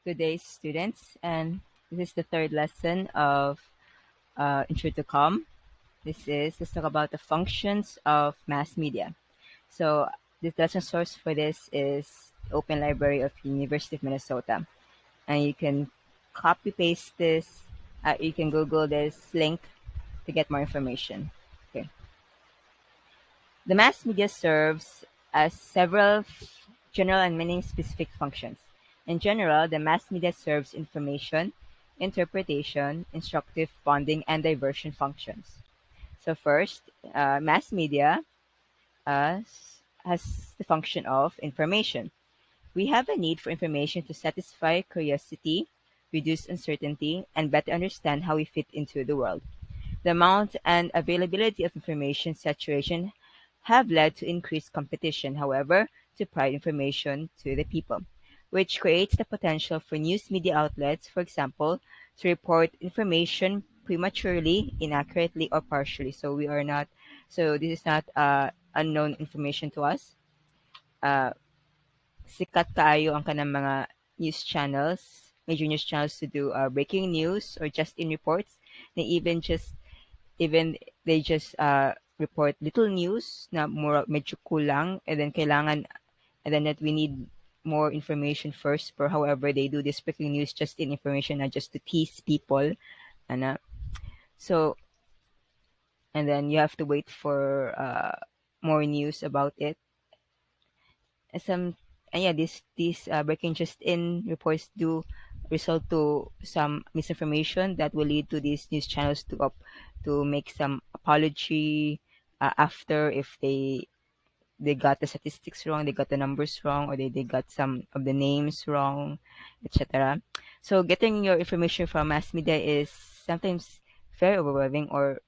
Good day, students, and this is the third lesson of Intro to Com. Let's talk about the functions of mass media. So the lesson source for this is the Open Library of University of Minnesota, and you can copy paste this. You can Google this link to get more information. Okay, the mass media serves as several general and meaning specific functions. In general, the mass media serves information, interpretation, instructive, bonding, and diversion functions. So, first, mass media has the function of information. We have a need for information to satisfy curiosity, reduce uncertainty, and better understand how we fit into the world. The amount and availability of information saturation have led to increased competition, however, to provide information to the people, which creates the potential for news media outlets, for example, to report information prematurely, inaccurately, or partially. So this is not unknown information to us. Uh, Sikat kaayo ang kanang mga news channels, major news channels to do breaking news or just in reports. They even they just report little news na more medyo kulang, and then kailangan, and then that we need more information first. For however they do this breaking news just in information, not just to tease people, and so and then you have to wait for more news about it. And some and yeah, these breaking just in reports do result to some misinformation that will lead to these news channels to make some apology after if they got the statistics wrong, they got the numbers wrong, or they got some of the names wrong, etc. So getting your information from mass media is sometimes very overwhelming, or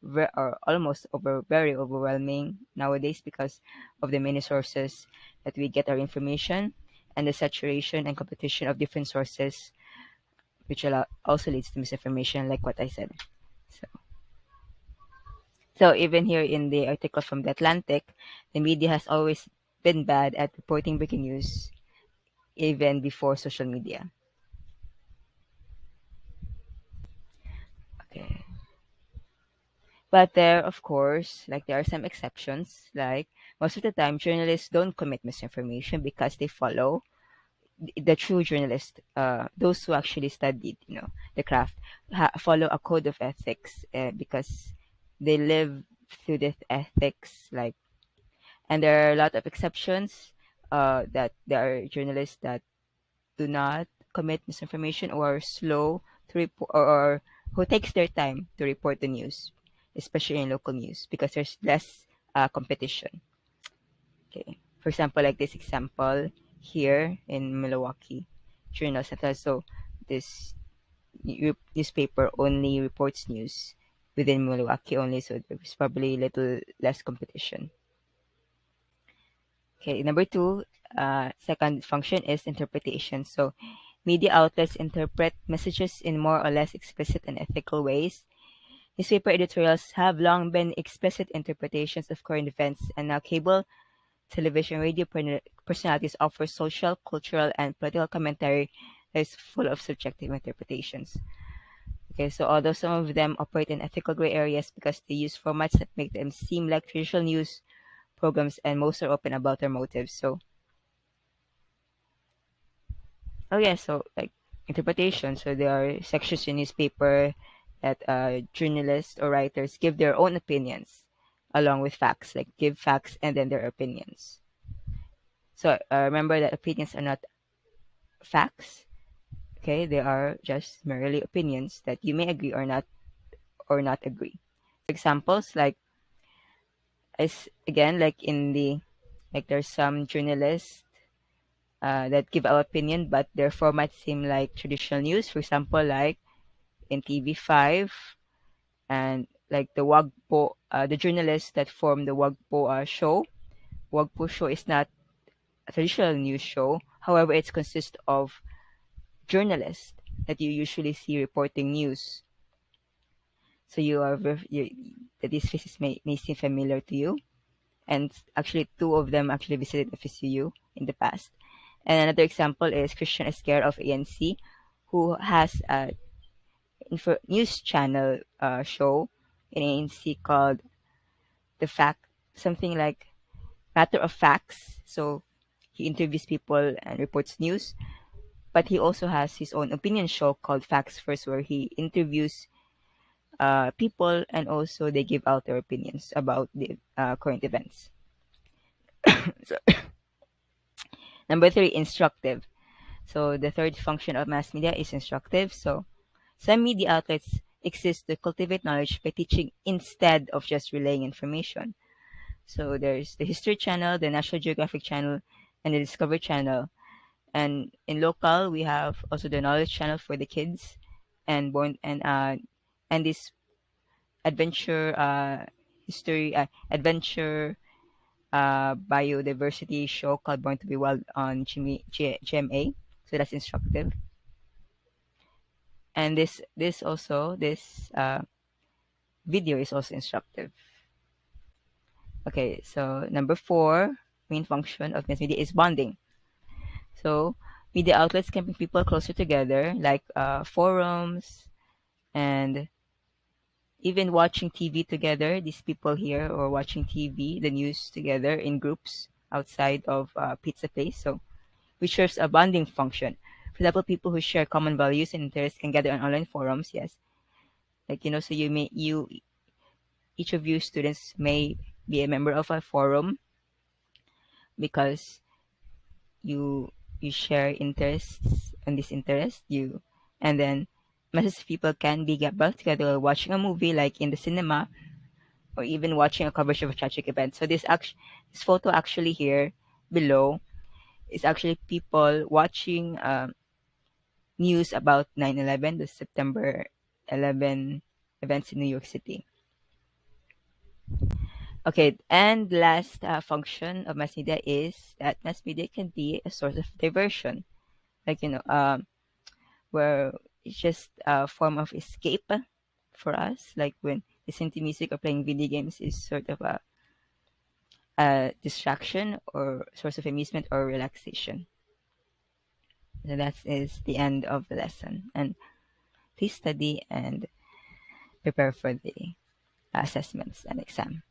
almost very overwhelming nowadays because of the many sources that we get our information, and the saturation and competition of different sources, which also leads to misinformation, like what I said. So, so even here in the article from the Atlantic, the media has always been bad at reporting breaking news, even before social media. Okay. But of course, there are some exceptions. Like most of the time, journalists don't commit misinformation because they follow the true journalists, those who actually studied, the craft, follow a code of ethics because they live through this ethics. And there are a lot of exceptions that there are journalists that do not commit misinformation or are slow to report, or who takes their time to report the news, especially in local news because there's less competition. Okay, for example, like this example here in Milwaukee Journal Sentinel. So this newspaper only reports news within Milwaukee only, so there's probably a little less competition. Okay, number two, second function is interpretation. So media outlets interpret messages in more or less explicit and ethical ways. Newspaper editorials have long been explicit interpretations of current events, and now cable, television, radio personalities offer social, cultural, and political commentary that is full of subjective interpretations. Okay, so although some of them operate in ethical gray areas because they use formats that make them seem like traditional news programs, and most are open about their motives. So, oh yeah, so like interpretation. So there are sections in newspaper that journalists or writers give their own opinions along with facts, like give facts and then their opinions. So remember that opinions are not facts. Okay, they are just merely opinions that you may agree or not agree. Examples like is again like in the like there's some journalists that give our opinion, but their formats seem like traditional news. For example, like in TV5, and like the Wagpo, the journalists that form the Wagpo show. Wagpo show is not a traditional news show. However, it consists of journalists that you usually see reporting news. So that these faces may seem familiar to you. And actually, two of them actually visited FSU in the past. And another example is Christian Esquer of ANC, who has a news channel show in ANC called The Fact, something like Matter of Facts. So he interviews people and reports news, but he also has his own opinion show called Facts First, where he interviews people and also they give out their opinions about the current events. So, number three, instructive. So the third function of mass media is instructive. So some media outlets exist to cultivate knowledge by teaching instead of just relaying information. So there's the History Channel, the National Geographic Channel, and the Discovery Channel. And in local, we have also the Knowledge Channel for the kids, and this adventure adventure biodiversity show called Born to Be Wild on GMA. So that's instructive. And this video is also instructive. Okay, so number four, main function of mass media is bonding. So media outlets can bring people closer together, like forums and even watching TV together. These people here are watching TV, the news together in groups outside of pizza place. So which serves a bonding function. For example, people who share common values and interests can gather on online forums. Yes, like so you each of you students may be a member of a forum because you you share interests and this interest you and then masses of people can be gathered together while watching a movie like in the cinema or even watching a coverage of a tragic event. So this photo actually here below is actually people watching news about 9/11, the September 11 events in New York City. Okay, and last function of mass media is that mass media can be a source of diversion, like where it's just a form of escape for us, like when listening to music or playing video games is sort of a distraction or source of amusement or relaxation. So that is the end of the lesson. And please study and prepare for the assessments and exam.